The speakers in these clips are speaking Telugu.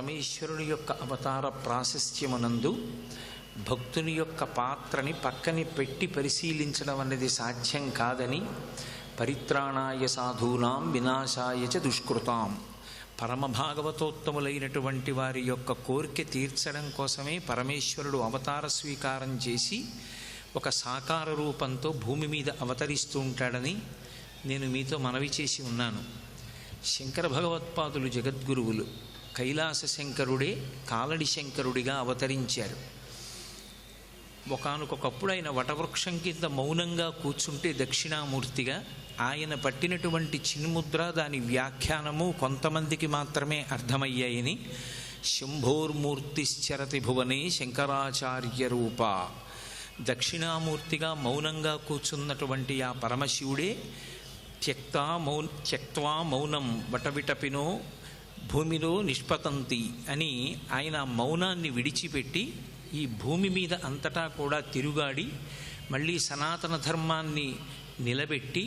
పరమేశ్వరుని యొక్క అవతార ప్రాశస్త్యమునందు భక్తుని యొక్క పాత్రని పక్కని పెట్టి పరిశీలించడం అనేది సాధ్యం కాదని, పరిత్రాణాయ సాధూనాం వినాశాయ చ దుష్కృతాం, పరమభాగవతోత్తములైనటువంటి వారి యొక్క కోరిక తీర్చడం కోసమే పరమేశ్వరుడు అవతార స్వీకారం చేసి ఒక సాకార రూపంతో భూమి మీద అవతరిస్తూ ఉంటాడని నేను మీతో మనవి చేసి ఉన్నాను. శంకర భగవత్పాదులు జగద్గురువులు. కైలాస శంకరుడే కాలడి శంకరుడిగా అవతరించారు. ఒకానొకప్పుడు ఆయన వటవృక్షం కింద మౌనంగా కూర్చుంటే దక్షిణామూర్తిగా ఆయన పట్టినటువంటి చిన్ముద్ర, దాని వ్యాఖ్యానము కొంతమందికి మాత్రమే అర్థమయ్యాయని, శంభోర్మూర్తిశ్చరతి భువనే శంకరాచార్య రూప, దక్షిణామూర్తిగా మౌనంగా కూర్చున్నటువంటి ఆ పరమశివుడే త్యక్వా మౌనం వటవిటపినో భూమిలో నిష్పతంతి అని ఆయన మౌనాన్ని విడిచిపెట్టి ఈ భూమి మీద అంతటా కూడా తిరుగాడి మళ్ళీ సనాతన ధర్మాన్ని నిలబెట్టి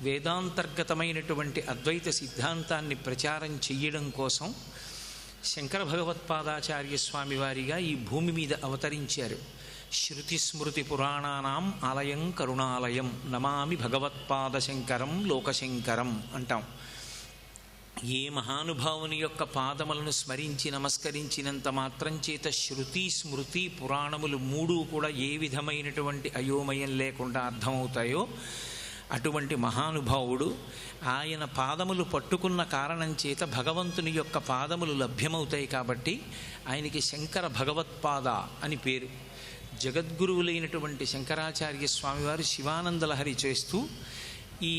వేదాంతర్గతమైనటువంటి అద్వైత సిద్ధాంతాన్ని ప్రచారం చెయ్యడం కోసం శంకర భగవత్పాదాచార్య స్వామి వారిగా ఈ భూమి మీద అవతరించారు. శృతి స్మృతి పురాణానాం ఆలయం కరుణాలయం నమామి భగవత్పాద శంకరం లోకశంకరం అంటాం. ఏ మహానుభావుని యొక్క పాదములను స్మరించి నమస్కరించినంత మాత్రం చేత శృతి స్మృతి పురాణములు మూడు కూడా ఏ విధమైనటువంటి అయోమయం లేకుండా అర్థమవుతాయో అటువంటి మహానుభావుడు. ఆయన పాదములు పట్టుకున్న కారణం చేత భగవంతుని యొక్క పాదములు లభ్యమవుతాయి కాబట్టి ఆయనకి శంకర భగవత్పాద అని పేరు. జగద్గురువులైనటువంటి శంకరాచార్య స్వామివారు శివానందలహరి చేస్తూ ఈ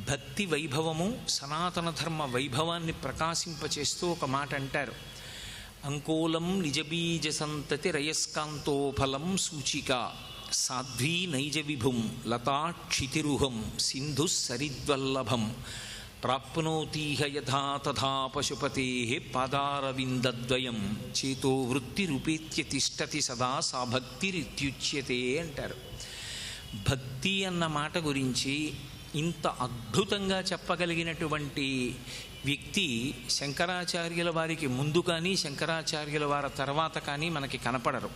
భక్తి వైభవము, సనాతన ధర్మ వైభవాన్ని ప్రకాశింపచేస్తూ ఒక మాట అంటారు. అంకోలం నిజబీజ సంతతి రయస్కాంతోఫలం సూచిక సాధ్వీ నైజ విభుం లతాక్షితిరుహం సింధు సరిద్వల్లభం ప్రాప్నోతీహ యథా తథా పశుపతే పాదారవిందద్వయం చేతో వృత్తిరుపేత్య తిష్టతి సదా సా భక్తిరిత్యుచ్యతే అంటారు. భక్తి అన్న మాట గురించి ఇంత అద్భుతంగా చెప్పగలిగినటువంటి వ్యక్తి శంకరాచార్యుల వారికి ముందు కానీ శంకరాచార్యుల వారి తర్వాత కానీ మనకి కనపడరు.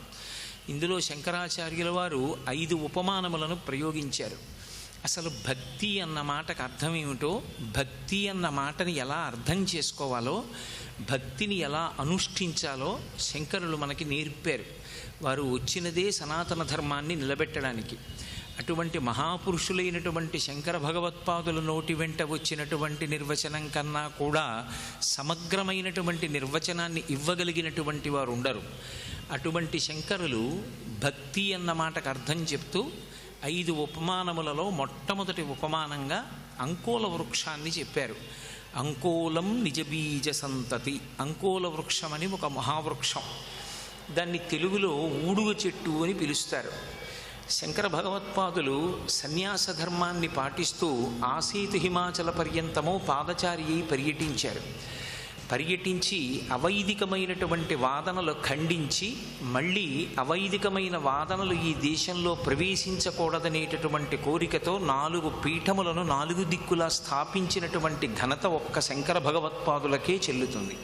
ఇందులో శంకరాచార్యుల వారు 5 ఉపమానములను ప్రయోగించారు. అసలు భక్తి అన్న మాటకు అర్థం ఏమిటో, భక్తి అన్న మాటని ఎలా అర్థం చేసుకోవాలో, భక్తిని ఎలా అనుష్ఠించాలో శంకరులు మనకి నేర్పారు. వారు వచ్చినదే సనాతన ధర్మాన్ని నిలబెట్టడానికి. అటువంటి మహాపురుషులైనటువంటి శంకర భగవత్పాదుల నోటి వెంట వచ్చినటువంటి నిర్వచనం కన్నా కూడా సమగ్రమైనటువంటి నిర్వచనాన్ని ఇవ్వగలిగినటువంటి వారు ఉండరు. అటువంటి శంకరులు భక్తి అన్న మాటకు అర్థం చెప్తూ 5 ఉపమానములలో మొట్టమొదటి ఉపమానంగా అంకోల వృక్షాన్ని చెప్పారు. అంకోలం నిజబీజ సంతతి. అంకోల వృక్షమని ఒక మహావృక్షం, దాన్ని తెలుగులో ఊడుగ చెట్టు అని పిలుస్తారు. శంకర భగవత్పాదులు సన్యాస ధర్మాన్ని పాటిస్తూ ఆసీతు హిమాచల పర్యంతము పాదచారి అయి పర్యటించి అవైదికమైనటువంటి వాదనలు ఖండించి మళ్ళీ అవైదికమైన వాదనలు ఈ దేశంలో ప్రవేశించకూడదనేటటువంటి కోరికతో 4 పీఠములను 4 దిక్కులా స్థాపించినటువంటి ఘనత ఒక్క శంకర భగవత్పాదులకే చెల్లుతుంది.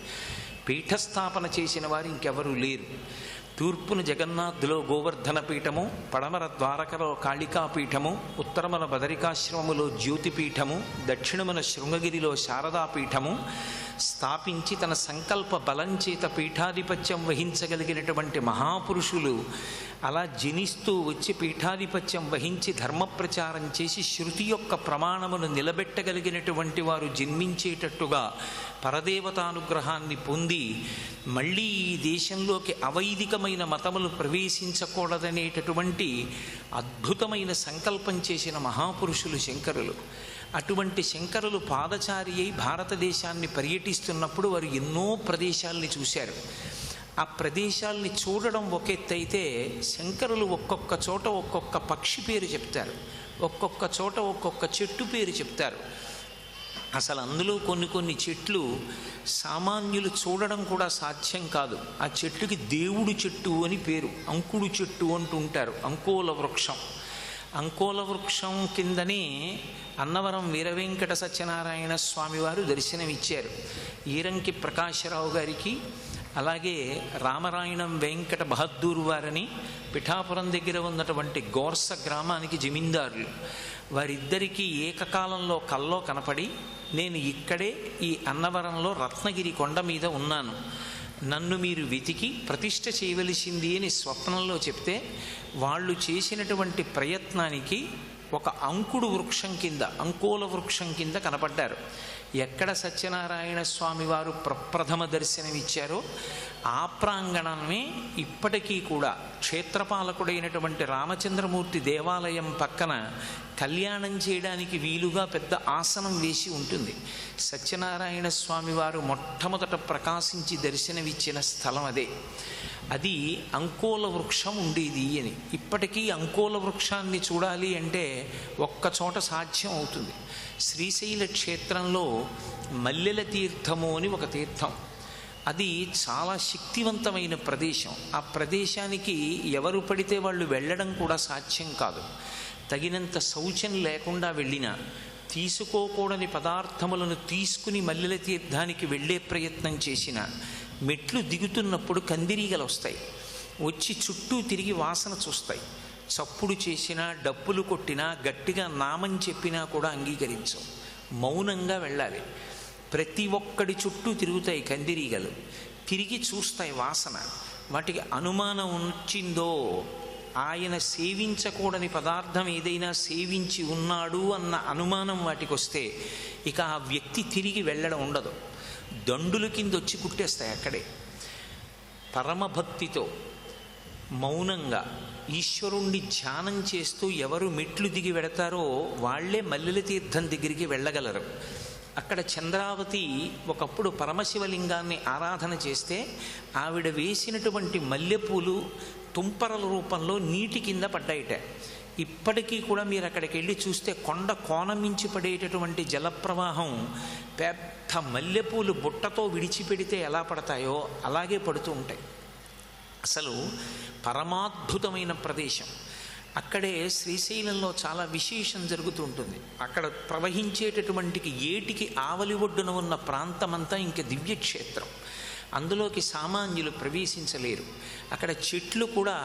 పీఠస్థాపన చేసిన వారు ఇంకెవరూ లేరు. తూర్పున జగన్నాథ్లో గోవర్ధన పీఠము, పడమర ద్వారకలో కాళికాపీఠము, ఉత్తరమున బదరికాశ్రమములో జ్యోతిపీఠము, దక్షిణమున శృంగగిరిలో శారదాపీఠము స్థాపించి తన సంకల్ప బలం చేత పీఠాధిపత్యం వహించగలిగినటువంటి మహాపురుషులు అలా జనిస్తూ వచ్చి పీఠాధిపత్యం వహించి ధర్మ ప్రచారం చేసి శృతి యొక్క ప్రమాణమును నిలబెట్టగలిగినటువంటి వారు జన్మించేటట్టుగా పరదేవతానుగ్రహాన్ని పొంది మళ్ళీ ఈ దేశంలోకి అవైదికమైన మతములు ప్రవేశించకూడదనేటటువంటి అద్భుతమైన సంకల్పం చేసిన మహాపురుషులు శంకరులు. అటువంటి శంకరులు పాదచారి అయి భారతదేశాన్ని పర్యటిస్తున్నప్పుడు వారు ఎన్నో ప్రదేశాల్ని చూశారు. ఆ ప్రదేశాల్ని చూడడం ఒక ఎత్తు అయితే, శంకరులు ఒక్కొక్క చోట ఒక్కొక్క పక్షి పేరు చెప్తారు, ఒక్కొక్క చోట ఒక్కొక్క చెట్టు పేరు చెప్తారు. అసలు అందులో కొన్ని చెట్లు సామాన్యులు చూడడం కూడా సాధ్యం కాదు. ఆ చెట్టుకి దేవుడు చెట్టు అని పేరు, అంకుడు చెట్టు అంటూ ఉంటారు. అంకోల వృక్షం. అంకోల వృక్షం కిందనే అన్నవరం వీరవెంకట సత్యనారాయణ స్వామివారు దర్శనమిచ్చారు. ఈరంకి ప్రకాశరావు గారికి, అలాగే రామరాయణం వెంకట బహద్దూరు వారని పిఠాపురం దగ్గర ఉన్నటువంటి గోర్స గ్రామానికి జమీందారులు. వారిద్దరికీ ఏకకాలంలో కల్లో కనపడి, నేను ఇక్కడే ఈ అన్నవరంలో రత్నగిరి కొండ మీద ఉన్నాను, నన్ను మీరు వెతికి ప్రతిష్ఠ చేయవలసింది అని స్వప్నంలో చెప్తే, వాళ్ళు చేసినటువంటి ప్రయత్నానికి ఒక అంకుడు వృక్షం కింద, అంకోల వృక్షం కింద కనపడ్డారు. ఎక్కడ సత్యనారాయణ స్వామి వారు ప్రప్రథమ దర్శనమిచ్చారో ఆ ప్రాంగణమే ఇప్పటికీ కూడా క్షేత్రపాలకుడైనటువంటి రామచంద్రమూర్తి దేవాలయం పక్కన కళ్యాణం చేయడానికి వీలుగా పెద్ద ఆసనం వేసి ఉంటుంది. సత్యనారాయణ స్వామి వారు మొట్టమొదట ప్రకాశించి దర్శనమిచ్చిన స్థలం అదే. అది అంకోల వృక్షం ఉండేది అని. ఇప్పటికీ అంకోల వృక్షాన్ని చూడాలి అంటే ఒక్కచోట సాధ్యం అవుతుంది. శ్రీశైల క్షేత్రంలో మల్లెల తీర్థము అని ఒక తీర్థం. అది చాలా శక్తివంతమైన ప్రదేశం. ఆ ప్రదేశానికి ఎవరు పడితే వాళ్ళు వెళ్ళడం కూడా సాధ్యం కాదు. తగినంత శౌచం లేకుండా వెళ్ళినా, తీసుకోకూడని పదార్థములను తీసుకుని మల్లెల తీర్థానికి వెళ్ళే ప్రయత్నం చేసిన, మెట్లు దిగుతున్నప్పుడు కందిరీగలు వస్తాయి, వచ్చి చుట్టూ తిరిగి వాసన చూస్తాయి. చప్పుడు చేసినా, డప్పులు కొట్టినా, గట్టిగా నామం చెప్పినా కూడా అంగీకరించవు. మౌనంగా వెళ్ళాలి. ప్రతి ఒక్కడి చుట్టూ తిరుగుతాయి కందిరీగలు, తిరిగి చూస్తాయి వాసన. వాటికి అనుమానం వచ్చిందో, ఆయన సేవించకూడని పదార్థం ఏదైనా సేవించి ఉన్నాడు అన్న అనుమానం వాటికి వస్తే ఇక ఆ వ్యక్తి తిరిగి వెళ్ళడం ఉండదు. దండుల కింద వచ్చి కుట్టేస్తాయి అక్కడే. పరమభక్తితో మౌనంగా ఈశ్వరుణ్ణి ధ్యానం చేస్తూ ఎవరు మెట్లు దిగి వెడతారో వాళ్లే మల్లెల తీర్థం దగ్గరికి వెళ్ళగలరు. అక్కడ చంద్రావతి ఒకప్పుడు పరమశివలింగాన్ని ఆరాధన చేస్తే ఆవిడ వేసినటువంటి మల్లెపూలు తుంపరల రూపంలో నీటి కింద పడ్డాయిట. ఇప్పటికీ కూడా మీరు అక్కడికి వెళ్ళి చూస్తే కొండ కోణమించి పడేటటువంటి జలప్రవాహం పెద్ద మల్లెపూలు బుట్టతో విడిచిపెడితే ఎలా పడతాయో అలాగే పడుతూ ఉంటాయి. అసలు పరమాద్భుతమైన ప్రదేశం. అక్కడే శ్రీశైలంలో చాలా విశేషం జరుగుతూ ఉంటుంది. అక్కడ ప్రవహించేటటువంటి ఏటికి ఆవలి ఒడ్డున ఉన్న ప్రాంతమంతా ఇంక దివ్యక్షేత్రం. అందులోకి సామాన్యులు ప్రవేశించలేరు. అక్కడ చెట్లు కూడా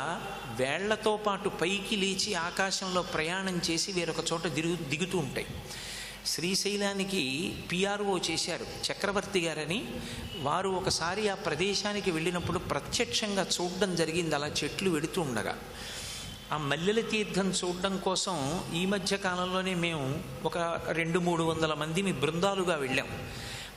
వేళ్లతో పాటు పైకి లేచి ఆకాశంలో ప్రయాణం చేసి వేరొక చోట దిగుతూ ఉంటాయి. శ్రీశైలానికి పిఆర్ఓ చేశారు చక్రవర్తి గారని. వారు ఒకసారి ఆ ప్రదేశానికి వెళ్ళినప్పుడు ప్రత్యక్షంగా చూడడం జరిగింది. అలా చెట్లు వెడుతూ ఉండగా ఆ మల్లెల తీర్థం చూడడం కోసం ఈ మధ్య కాలంలోనే మేము ఒక 200-300 మంది బృందాలుగా వెళ్ళాం.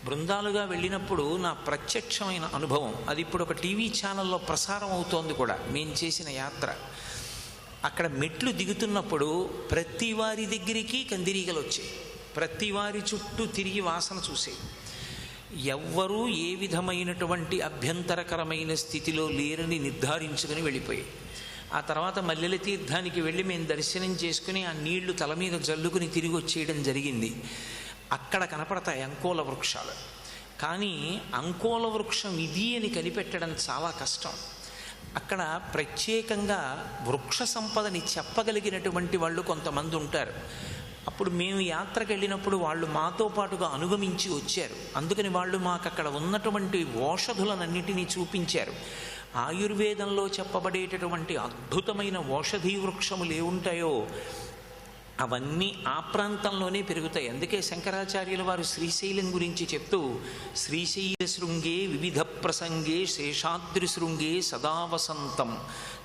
బృందాలుగా వెళ్ళినప్పుడు నా ప్రత్యక్షమైన అనుభవం అది ఇప్పుడు ఒక టీవీ ఛానల్లో ప్రసారం అవుతోంది కూడా, మేము చేసిన యాత్ర. అక్కడ మెట్లు దిగుతున్నప్పుడు ప్రతి వారి దగ్గరికి కందిరీగలు వచ్చాయి. ప్రతి వారి చుట్టూ తిరిగి వాసన చూసేవి. ఎవ్వరూ ఏ విధమైనటువంటి అభ్యంతరకరమైన స్థితిలో లేరని నిర్ధారించుకుని వెళ్ళిపోయాయి. ఆ తర్వాత మల్లెల తీర్థానికి వెళ్ళి మేము దర్శనం చేసుకుని ఆ నీళ్లు తల మీద జల్లుకుని తిరిగి వచ్చేయడం జరిగింది. అక్కడ కనపడతాయి అంకోల వృక్షాలు. కానీ అంకోల వృక్షం ఇది అని కనిపెట్టడం చాలా కష్టం. అక్కడ ప్రత్యేకంగా వృక్ష సంపదని చెప్పగలిగినటువంటి వాళ్ళు కొంతమంది ఉంటారు. అప్పుడు మేము యాత్రకు వెళ్ళినప్పుడు వాళ్ళు మాతో పాటుగా అనుగమించి వచ్చారు. అందుకని వాళ్ళు మాకు అక్కడ ఉన్నటువంటి ఓషధులనన్నిటినీ చూపించారు. ఆయుర్వేదంలో చెప్పబడేటటువంటి అద్భుతమైన ఓషధీ వృక్షములు ఏముంటాయో అవన్నీ ఆ ప్రాంతంలోనే పెరుగుతాయి. అందుకే శంకరాచార్యుల వారు శ్రీశైలం గురించి చెప్తూ శ్రీశైల శృంగే వివిధ ప్రసంగే శేషాద్రి శృంగే సదా వసంతం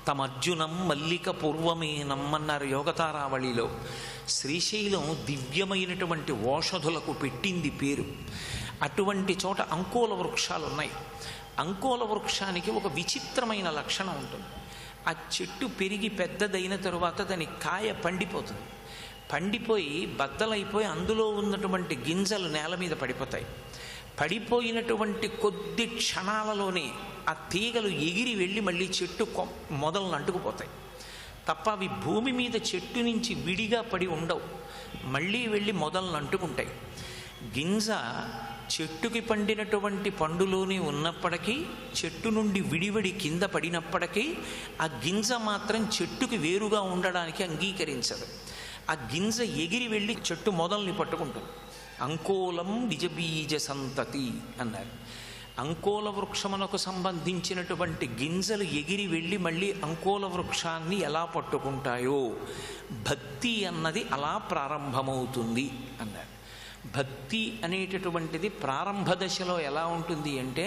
తమర్జునం మల్లిక పూర్వమే నమ్మన్నారు యోగతారావళిలో. శ్రీశైలం దివ్యమైనటువంటి ఓషధులకు పెట్టింది పేరు. అటువంటి చోట అంకోల వృక్షాలు ఉన్నాయి. అంకోల వృక్షానికి ఒక విచిత్రమైన లక్షణం ఉంటుంది. ఆ చెట్టు పెరిగి పెద్దదైన తరువాత దాని కాయ పండిపోతుంది. పండిపోయి బద్దలైపోయి అందులో ఉన్నటువంటి గింజలు నేల మీద పడిపోతాయి. పడిపోయినటువంటి కొద్ది క్షణాలలోనే ఆ తీగలు ఎగిరి వెళ్ళి మళ్ళీ చెట్టు మొదలను అంటుకుపోతాయి తప్ప అవి భూమి మీద చెట్టు నుంచి విడిగా పడి ఉండవు. మళ్ళీ వెళ్ళి మొదలను అంటుకుంటాయి. గింజ చెట్టుకి పండినటువంటి పండులోనే ఉన్నప్పటికీ, చెట్టు నుండి విడివడి కింద పడినప్పటికీ ఆ గింజ మాత్రం చెట్టుకి వేరుగా ఉండడానికి అంగీకరించదు. ఆ గింజ ఎగిరి వెళ్ళి చెట్టు మొదల్ని పట్టుకుంటుంది. అంకోలం నిజబీజ సంతతి అన్నారు. అంకోల వృక్షమునకు సంబంధించినటువంటి గింజలు ఎగిరి వెళ్ళి మళ్ళీ అంకోల వృక్షాన్ని ఎలా పట్టుకుంటాయో భక్తి అన్నది అలా ప్రారంభమవుతుంది అన్నారు. భక్తి అనేటటువంటిది ప్రారంభ దశలో ఎలా ఉంటుంది అంటే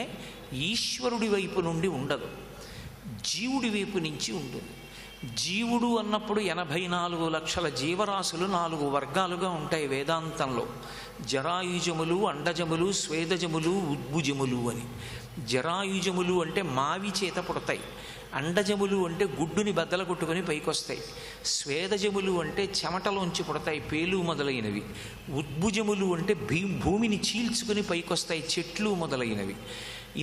ఈశ్వరుడి వైపు నుండి ఉండదు, జీవుడి వైపు నుంచి ఉంటుంది. జీవుడు అన్నప్పుడు 84 లక్షల జీవరాశులు 4 వర్గాలుగా ఉంటాయి వేదాంతంలో. జరాయుజములు, అండజములు, స్వేదజములు, ఉద్భుజములు అని. జరాయుజములు అంటే మావి చేత పుడతాయి, అండజములు అంటే గుడ్డుని బద్దలగొట్టుకొని పైకొస్తాయి, స్వేదజములు అంటే చెమటలోంచి పుడతాయి పేలు మొదలైనవి, ఉద్భుజములు అంటే భూమిని చీల్చుకుని పైకొస్తాయి చెట్లు మొదలైనవి.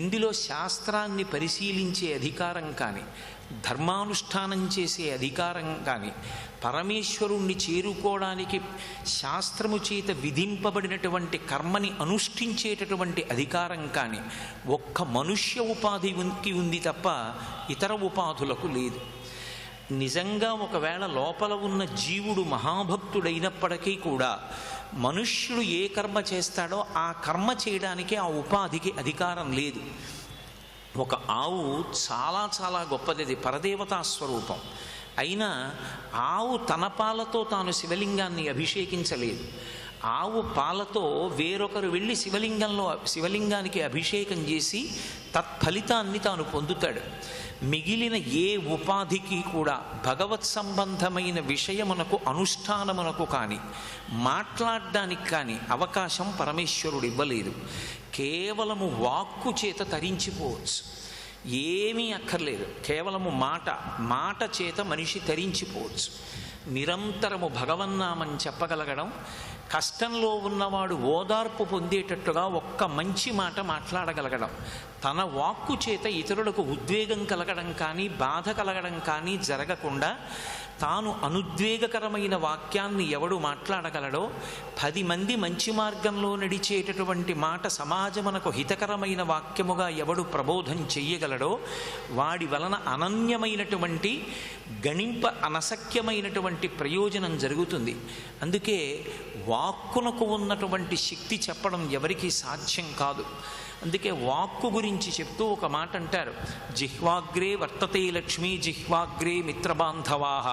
ఇందులో శాస్త్రాన్ని పరిశీలించే అధికారం కానీ, ధర్మానుష్ఠానం చేసే అధికారం కానీ, పరమేశ్వరుణ్ణి చేరుకోవడానికి శాస్త్రము చేత విధింపబడినటువంటి కర్మని అనుష్ఠించేటటువంటి అధికారం కానీ ఒక్క మనుష్య ఉపాధికి ఉంది తప్ప ఇతర ఉపాధులకు లేదు. నిజంగా ఒకవేళ లోపల ఉన్న జీవుడు మహాభక్తుడైనప్పటికీ కూడా మనుష్యుడు ఏ కర్మ చేస్తాడో ఆ కర్మ చేయడానికి ఆ ఉపాధికి అధికారం లేదు. ఒక ఆవు చాలా చాలా గొప్పది, అది పరదేవతా స్వరూపం. అయినా ఆవు తన పాలతో తాను శివలింగాన్ని అభిషేకించలేదు. ఆవు పాలతో వేరొకరు వెళ్ళి శివలింగానికి అభిషేకం చేసి తత్ఫలితాన్ని తాను పొందుతాడు. మిగిలిన ఏ ఉపాధికి కూడా భగవత్ సంబంధమైన విషయమునకు అనుష్ఠానమునకు కానీ మాట్లాడడానికి కానీ అవకాశం పరమేశ్వరుడు ఇవ్వలేదు. కేవలము వాక్కు చేత తరించిపోవచ్చు, ఏమీ అక్కర్లేదు. కేవలము మాట చేత మనిషి తరించిపోవచ్చు. నిరంతరము భగవన్నామం చెప్పగలగడం, కష్టంలో ఉన్నవాడు ఓదార్పు పొందేటట్టుగా ఒక్క మంచి మాట మాట్లాడగలగడం, తన వాక్కు చేత ఇతరులకు ఉద్వేగం కలగడం కానీ బాధ కలగడం కానీ జరగకుండా తాను అనుద్వేగకరమైన వాక్యాన్ని ఎవడు మాట్లాడగలడో, 10 మంది మంచి మార్గంలో నడిచేటటువంటి మాట సమాజమునకు హితకరమైన వాక్యముగా ఎవడు ప్రబోధం చెయ్యగలడో వాడి వలన అనన్యమైనటువంటి గణింప అనసఖ్యమైనటువంటి ప్రయోజనం జరుగుతుంది. అందుకే వాక్కునకు ఉన్నటువంటి శక్తి చెప్పడం ఎవరికీ సాధ్యం కాదు. అందుకే వాక్కు గురించి చెప్తూ ఒక మాట అంటారు, జిహ్వాగ్రే వర్తతే లక్ష్మీ జిహ్వాగ్రే మిత్రబాంధవాః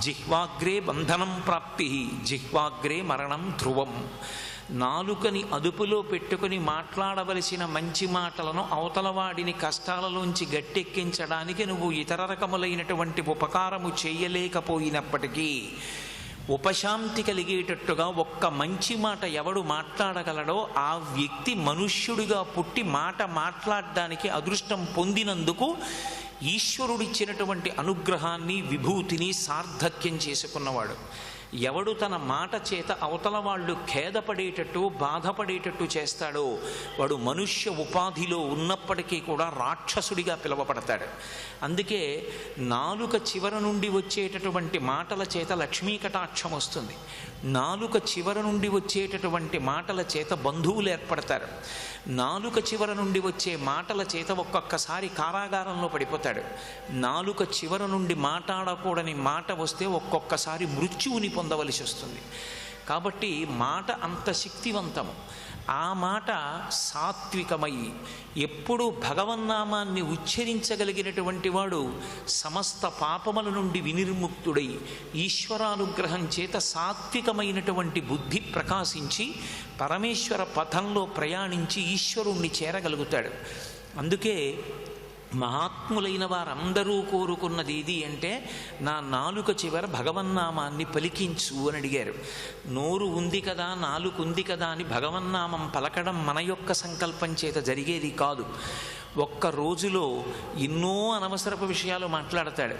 జిహ్వాగ్రే బంధనం ప్రాప్తి జిహ్వాగ్రే మరణం ధ్రువం. నాలుకని అదుపులో పెట్టుకుని మాట్లాడవలసిన మంచి మాటలను అవతలవాడిని కష్టాలలోంచి గట్టెక్కించడానికి నువ్వు ఇతర రకములైనటువంటి ఉపకారము చేయలేకపోయినప్పటికీ ఉపశాంతి కలిగేటట్టుగా ఒక్క మంచి మాట ఎవడు మాట్లాడగలడో ఆ వ్యక్తి మనుష్యుడిగా పుట్టి మాట మాట్లాడడానికి అదృష్టం పొందినందుకు ఈశ్వరుడిచ్చినటువంటి అనుగ్రహాన్ని విభూతిని సార్థక్యం చేసుకున్నవాడు. ఎవడు తన మాట చేత అవతల వాళ్ళు ఖేదపడేటట్టు బాధపడేటట్టు చేస్తాడో వాడు మనుష్య ఉపాధిలో ఉన్నప్పటికీ కూడా రాక్షసుడిగా పిలువబడతాడు. అందుకే నాలుక చివర నుండి వచ్చేటటువంటి మాటల చేత లక్ష్మీ కటాక్షం వస్తుంది. నాలుక చివర నుండి వచ్చేటటువంటి మాటల చేత బంధువులు ఏర్పడతారు. నాలుక చివర నుండి వచ్చే మాటల చేత ఒక్కొక్కసారి కారాగారంలో పడిపోతాడు. నాలుక చివర నుండి మాట్లాడకూడని మాట వస్తే ఒక్కొక్కసారి మృత్యువుని పొందవలసి వస్తుంది. కాబట్టి మాట అంత శక్తివంతము. ఆ మాట సాత్వికమై ఎప్పుడూ భగవన్నామాన్ని ఉచ్చరించగలిగినటువంటి వాడు సమస్త పాపముల నుండి వినిర్ముక్తుడై ఈశ్వరానుగ్రహం చేత సాత్వికమైనటువంటి బుద్ధి ప్రకాశించి పరమేశ్వర పథంలో ప్రయాణించి ఈశ్వరుణ్ణి చేరగలుగుతాడు. అందుకే మహాత్ములైన వారందరూ కోరుకున్నది ఏది అంటే నా నాలుక చివర భగవన్నామాన్ని పలికించు అని అడిగారు. నోరు ఉంది కదా, నాలుక ఉంది కదా అని భగవన్నామం పలకడం మన యొక్క సంకల్పం చేత జరిగేది కాదు. ఒక్క రోజులో ఎన్నో అనవసరపు విషయాలు మాట్లాడతాడు.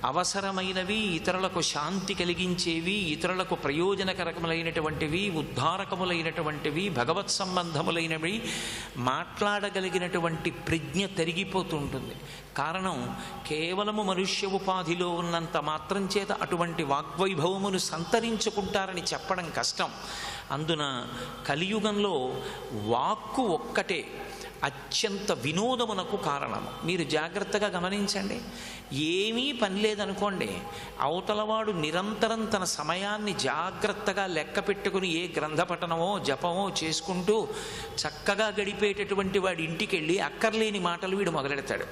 అవసరమైనవి, ఇతరులకు శాంతి కలిగించేవి, ఇతరులకు ప్రయోజనకరములైనటువంటివి, ఉద్ధారకములైనటువంటివి, భగవత్ సంబంధములైనవి మాట్లాడగలిగినటువంటి ప్రజ్ఞ తరిగిపోతుంటుంది. కారణం కేవలము మనుష్య ఉపాధిలో ఉన్నంత మాత్రం చేత అటువంటి వాగ్వైభవమును సంతరించుకుంటారని చెప్పడం కష్టం. అందున కలియుగంలో వాక్కు ఒక్కటే అత్యంత వినోదమునకు కారణము. మీరు జాగ్రత్తగా గమనించండి. ఏమీ పని లేదనుకోండి, అవతలవాడు నిరంతరం తన సమయాన్ని జాగ్రత్తగా లెక్క పెట్టుకుని ఏ గ్రంథపఠనమో జపమో చేసుకుంటూ చక్కగా గడిపేటటువంటి వాడి ఇంటికి వెళ్ళి అక్కర్లేని మాటలు వీడు మొదలెడతాడు.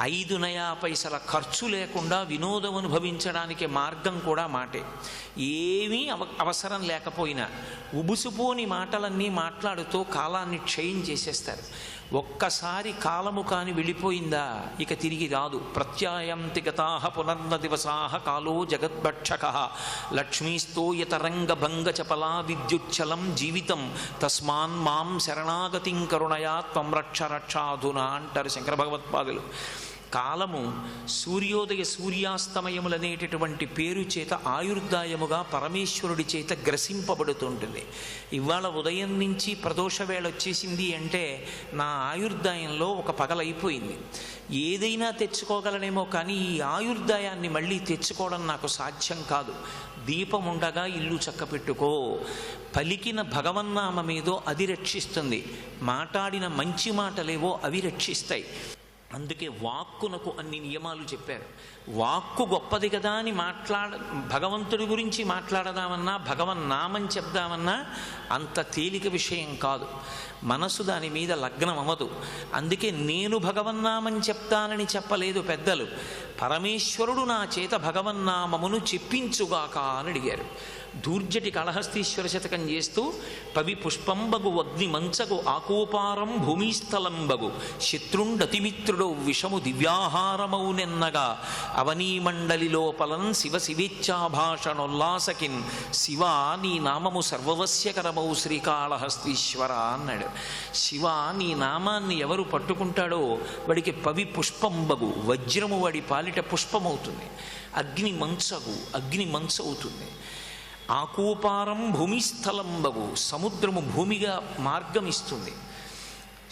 5 నయా పైసల ఖర్చు లేకుండా వినోదం అనుభవించడానికి మార్గం కూడా మాటే. ఏమీ అవసరం లేకపోయినా ఉబుసుపోని మాటలన్నీ మాట్లాడుతూ కాలాన్ని క్షయం చేసేస్తారు. ఒక్కసారి కాలము కాని వెళ్ళిపోయిందా ఇక తిరిగి రాదు. ప్రత్యాయంతి గతాః పునర్న దివసాః కాలో జగద్భక్షకః లక్ష్మీస్తోయతరంగభంగ చపలా విద్యుచ్చలం జీవితం తస్మాన్ మాం శరణాగతిం కరుణయా త్వం రక్ష రక్షాధునా అంటారు శంకర భగవత్పాదులు. కాలము సూర్యోదయ సూర్యాస్తమయములనేటటువంటి పేరు చేత ఆయుర్దాయముగా పరమేశ్వరుడి చేత గ్రసింపబడుతుంటుంది. ఇవాళ ఉదయం నుంచి ప్రదోష వేళ వచ్చేసింది అంటే నా ఆయుర్దాయంలో ఒక పగలైపోయింది. ఏదైనా తెచ్చుకోగలనేమో కానీ ఈ ఆయుర్దాయాన్ని మళ్ళీ తెచ్చుకోవడం నాకు సాధ్యం కాదు. దీపం ఉండగా ఇల్లు చక్కపెట్టుకో. పలికిన భగవన్నామమేదో అది రక్షిస్తుంది, మాట్లాడిన మంచి మాటలేవో అవి రక్షిస్తాయి. అందుకే వాక్కునకు అన్ని నియమాలు చెప్పారు. వాక్కు గొప్పది కదా అని భగవంతుడి గురించి మాట్లాడదామన్నా, భగవన్నామం చెప్దామన్నా అంత తేలిక విషయం కాదు. మనసు దాని మీద లగ్నం అవ్వదు. అందుకే నేను భగవన్నామం చెప్తానని చెప్పలేదు పెద్దలు. పరమేశ్వరుడు నా చేత భగవన్నామమును చెప్పించుగాక అని అడిగారు. దూర్జటి కళహస్తీశ్వర శతకం చేస్తూ పవి పుష్పంబగు అగ్ని మంచగు ఆకోపారం భూమిస్థలంబగు శత్రుండతిమిత్రుడు విషము దివ్యాహారమౌనెన్నగా అవనీమండలి లోపలం శివ శివేచ్ఛాభాషణోల్లాసకిన్ శివ నీ నామము సర్వవస్యకరమౌ శ్రీకాళహస్తీశ్వర అన్నాడు. శివ నీ నామాన్ని ఎవరు పట్టుకుంటాడో వాడికి పవి పుష్పంబగు వజ్రము వాడి పాలిట పుష్పమవుతుంది. అగ్ని మంచు అవుతుంది. ఆకూపారం భూమిస్థలంబగు సముద్రము భూమిగా మార్గం ఇస్తుంది.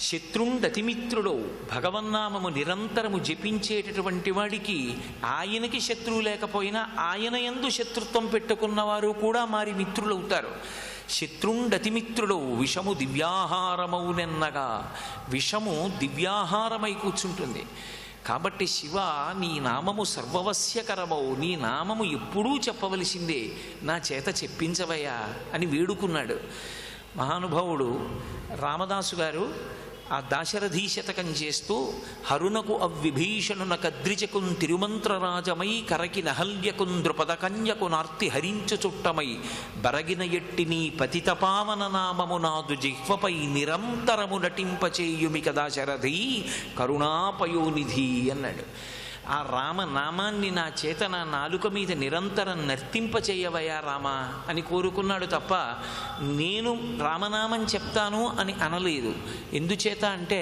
శత్రుండతిమిత్రుడు భగవన్నామము నిరంతరము జపించేటటువంటి వాడికి ఆయనకి శత్రువు లేకపోయినా ఆయన యందు శత్రుత్వం పెట్టుకున్నవారు కూడా మారి మిత్రులవుతారు. శత్రుండతిమిత్రుడు విషము దివ్యాహారమౌనెన్నగా విషము దివ్యాహారమై కూర్చుంటుంది. కాబట్టి శివ నీ నామము సర్వవస్యకరమౌ, నీ నామము ఎప్పుడూ చెప్పవలసిందే, నా చేత చెప్పించవయ్యా అని వేడుకున్నాడు. మహానుభావుడు రామదాసు గారు ఆ దాశరథీ శతకం చేస్తూ హరునకు అవ్విభీషణున కద్రిజకున్ తిరుమంత్రరాజమై కరకి నహల్యకున్ ద్రుపద కన్యకు నార్తి హరించు చుట్టమై బరగిన ఎట్టిని పతితపావన నామము నాదు జిహ్వపై నిరంతరము నటింపచేయుమిక దాశరథీ కరుణాపయోనిధి అన్నాడు. ఆ రామనామాన్ని నా చేత నా నాలుక మీద నిరంతరం నర్తింపచేయవయా రామ అని కోరుకున్నాడు తప్ప నేను రామనామం చెప్తాను అని అనలేదు. ఎందుచేత అంటే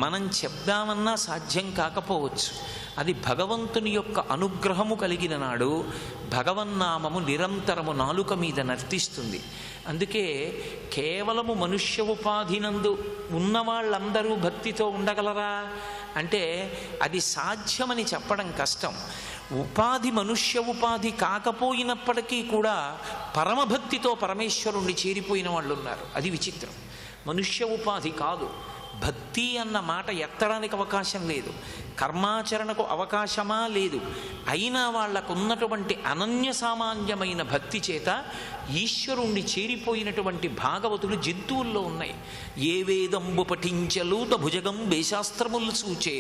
మనం చెప్దామన్నా సాధ్యం కాకపోవచ్చు. అది భగవంతుని యొక్క అనుగ్రహము కలిగిన నాడు భగవన్నామము నిరంతరము నాలుక మీద నర్తిస్తుంది. అందుకే కేవలము మనుష్య ఉపాధినందు ఉన్నవాళ్ళందరూ భక్తితో ఉండగలరా అంటే అది సాధ్యమని చెప్పడం కష్టం. ఉపాధి మనుష్య ఉపాధి కాకపోయినప్పటికీ కూడా పరమభక్తితో పరమేశ్వరుణ్ణి చేరిపోయిన వాళ్ళు ఉన్నారు. అది విచిత్రం. మనుష్య ఉపాధి కాదు, భక్తి అన్న మాట ఎత్తడానికి అవకాశం లేదు, కర్మాచరణకు అవకాశమా లేదు. అయినా వాళ్లకున్నటువంటి అనన్య సామాన్యమైన భక్తి చేత ఈశ్వరుణ్ణి చేరిపోయినటువంటి భాగవతులు జంతువుల్లో ఉన్నాయి. ఏ వేదంబు పఠించలూత భుజగం వేశాస్త్రములు సూచే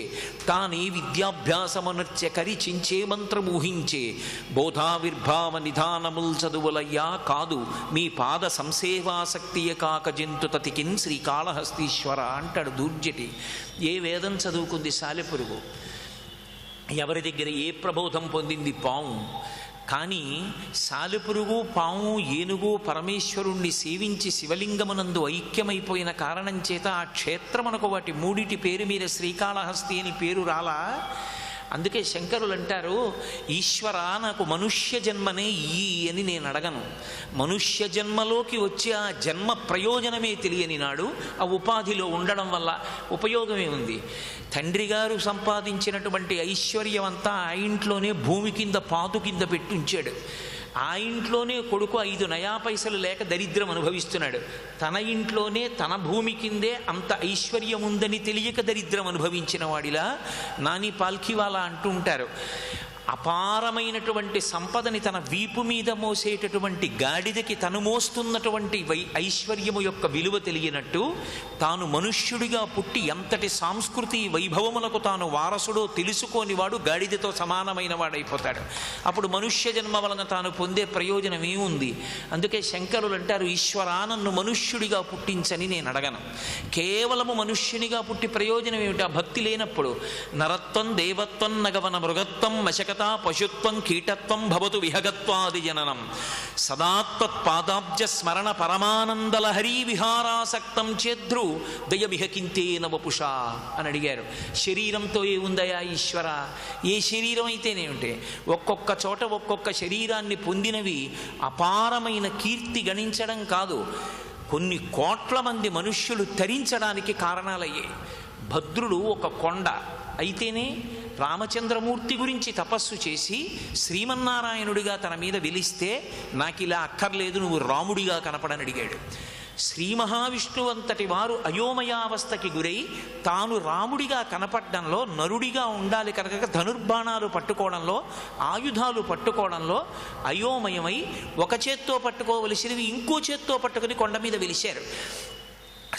తానే విద్యాభ్యాసమునర్చె కరిచించే మంత్రమూహించే బోధావిర్భావ నిధానముల్ చదువులయ్యా కాదు మీ పాద సంసేవాసక్తియ కాక జంతు తతికిన్ శ్రీకాళహస్తీశ్వర అంటాడు దూర్జటి. ఏ వేదం చదువుకుంది సాలెపురుగు, ఎవరి దగ్గర ఏ ప్రబోధం పొందింది పాము. కానీ సాలెపురుగు, పాము, ఏనుగు పరమేశ్వరుణ్ణి సేవించి శివలింగమునందు ఐక్యమైపోయిన కారణం చేత ఆ క్షేత్రమునకు వాటి మూడిటి పేరు మీద శ్రీకాళహస్తి అని పేరు రాలా. అందుకే శంకరులు అంటారు, ఈశ్వర నాకు మనుష్య జన్మనే ఇయ్యి అని నేను అడగను. మనుష్య జన్మలోకి వచ్చే ఆ జన్మ ప్రయోజనమే తెలియని నాడు ఆ ఉపాధిలో ఉండడం వల్ల ఉపయోగమే ఉంది. తండ్రి గారు సంపాదించినటువంటి ఐశ్వర్యం అంతా ఆ ఇంట్లోనే భూమి కింద పాతు కింద పెట్టి ఉంచాడు. ఆ ఇంట్లోనే కొడుకు 5 నయా పైసలు లేక దరిద్రం అనుభవిస్తున్నాడు. తన ఇంట్లోనే తన భూమి కిందే అంత ఐశ్వర్యం ఉందని తెలియక దరిద్రం అనుభవించిన వాడిలా నాని పాల్కివాలా అంటూ ఉంటారు. అపారమైనటువంటి సంపదని తన వీపు మీద మోసేటటువంటి గాడిదకి తను మోస్తున్నటువంటి ఐశ్వర్యము యొక్క విలువ తెలియనట్టు తాను మనుష్యుడిగా పుట్టి ఎంతటి సాంస్కృతి వైభవములకు తాను వారసుడో తెలుసుకోని వాడు గాడిదతో సమానమైన వాడైపోతాడు. అప్పుడు మనుష్య జన్మ వలన తాను పొందే ప్రయోజనం ఏముంది? అందుకే శంకరులు అంటారు, ఈశ్వరా నన్ను మనుష్యుడిగా పుట్టించని నేను అడగను. కేవలము మనుష్యునిగా పుట్టి ప్రయోజనం ఏమిటి? ఆ భక్తి లేనప్పుడు నరత్వం దేవత్వం నగవన మృగత్వం వశకత పశుత్వం కీటత్వం భవతు విహగత్వాది జననం సదాత్వత్పాదాబ్జ స్మరణ పరమానందలహరీ విహారాసక్తం చేద్రు దయమిహకింతేన వపుషా అని అడిగారు. శరీరంతో ఏముందయా ఈశ్వర? ఏ శరీరం అయితేనేమిటే, ఒక్కొక్క చోట ఒక్కొక్క శరీరాన్ని పొందినవి అపారమైన కీర్తి గణించడం కాదు, కొన్ని కోట్ల మంది మనుష్యులు తరించడానికి కారణాలయ్యాయి. భద్రుడు ఒక కొండ అయితేనే రామచంద్రమూర్తి గురించి తపస్సు చేసి శ్రీమన్నారాయణుడిగా తన మీద వెలిస్తే నాకు ఇలా అక్కర్లేదు, నువ్వు రాముడిగా కనపడని అడిగాడు. శ్రీ మహావిష్ణువు అంతటి వారు అయోమయావస్థకి గురై తాను రాముడిగా కనపడడంలో, నరుడిగా ఉండాలి కనుక ధనుర్బాణాలు పట్టుకోవడంలో, ఆయుధాలు పట్టుకోవడంలో అయోమయమై ఒక చేత్తో పట్టుకోవలసినవి ఇంకో చేత్తో పట్టుకుని కొండ మీద వెలిశారు.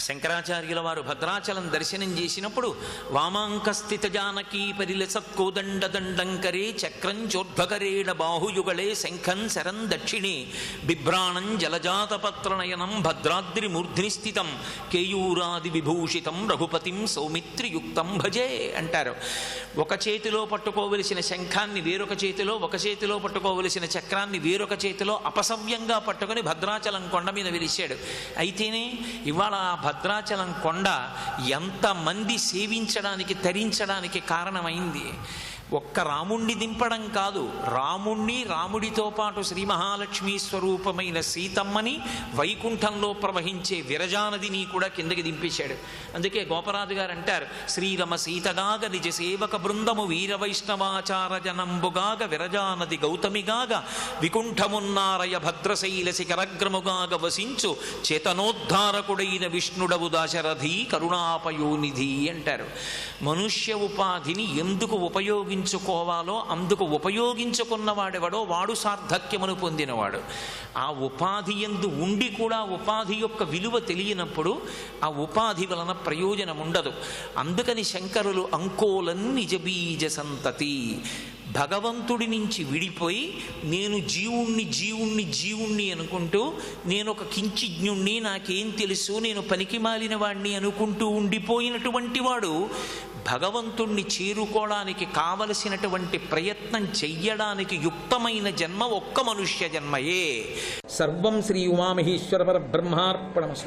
శంకరాచార్యుల వారు భద్రాచలం దర్శనం చేసినప్పుడు వామాంకస్థిత జానకీ పరిలసత్కోదండ దండంకరే చక్రం చోర్ధ్వకరేణ బాహుయుగళే శంఖం శరం దక్షిణే బిభ్రాణం జలజాతపత్రనయనం భద్రాద్రి మూర్ధ్ని స్థితం కేయూరాది విభూషితం రఘుపతిం సౌమిత్రియుక్తం భజే అంటారు. ఒక చేతిలో పట్టుకోవలసిన శంఖాన్ని వేరొక చేతిలో, ఒక చేతిలో పట్టుకోవలసిన చక్రాన్ని వేరొక చేతిలో అపసవ్యంగా పట్టుకొని భద్రాచలం కొండ మీద వెలిశాడు. అయితేనే ఇవాళ భద్రాచలం కొండ ఎంతమంది సేవించడానికి, తరించడానికి కారణమైంది. ఒక్క రాముణ్ణి దింపడం కాదు, రాముణ్ణి, రాముడితో పాటు శ్రీ మహాలక్ష్మీ స్వరూపమైన సీతమ్మని వైకుంఠంలో ప్రవహించే విరజానదిని కూడా కిందకి దింపేశాడు. అందుకే గోపరాజు గారు అంటారు, శ్రీరమ సీతగాగ నిజ సేవక బృందము వీర వైష్ణవాచార జనంబుగాగ విరజానది గౌతమిగాగ వికుంఠమున్నారయ భద్రశైల శిఖరగ్రముగాగ వసించు చేతనోద్ధారకుడైన విష్ణుడవు దాశరథి కరుణాపయోనిధి అంటారు. మనుష్య ఉపాధిని ఎందుకు ఉపయోగించుకోవాలో అందుకు ఉపయోగించుకున్నవాడెవడో వాడు సార్థక్యమును పొందినవాడు. ఆ ఉపాధి యందు ఉండి కూడా ఉపాధి యొక్క విలువ తెలియనప్పుడు ఆ ఉపాధి వలన ప్రయోజనం ఉండదు. అందుకని శంకరులు అంకోలన్ నిజబీజ సంతతి, భగవంతుడి నుంచి విడిపోయి నేను జీవుణ్ణి జీవుణ్ణి జీవుణ్ణి అనుకుంటూ నేను ఒక కించిజ్ఞుణ్ణి, నాకేం తెలుసు, నేను పనికి మాలిన వాణ్ణి అనుకుంటూ ఉండిపోయినటువంటి వాడు భగవంతుణ్ణి చేరుకోవడానికి కావలసినటువంటి ప్రయత్నం చెయ్యడానికి యుక్తమైన జన్మ ఒక్క మనుష్య జన్మయే. సర్వం శ్రీ ఉమామహేశ్వర పరబ్రహ్మార్పణమస్తు.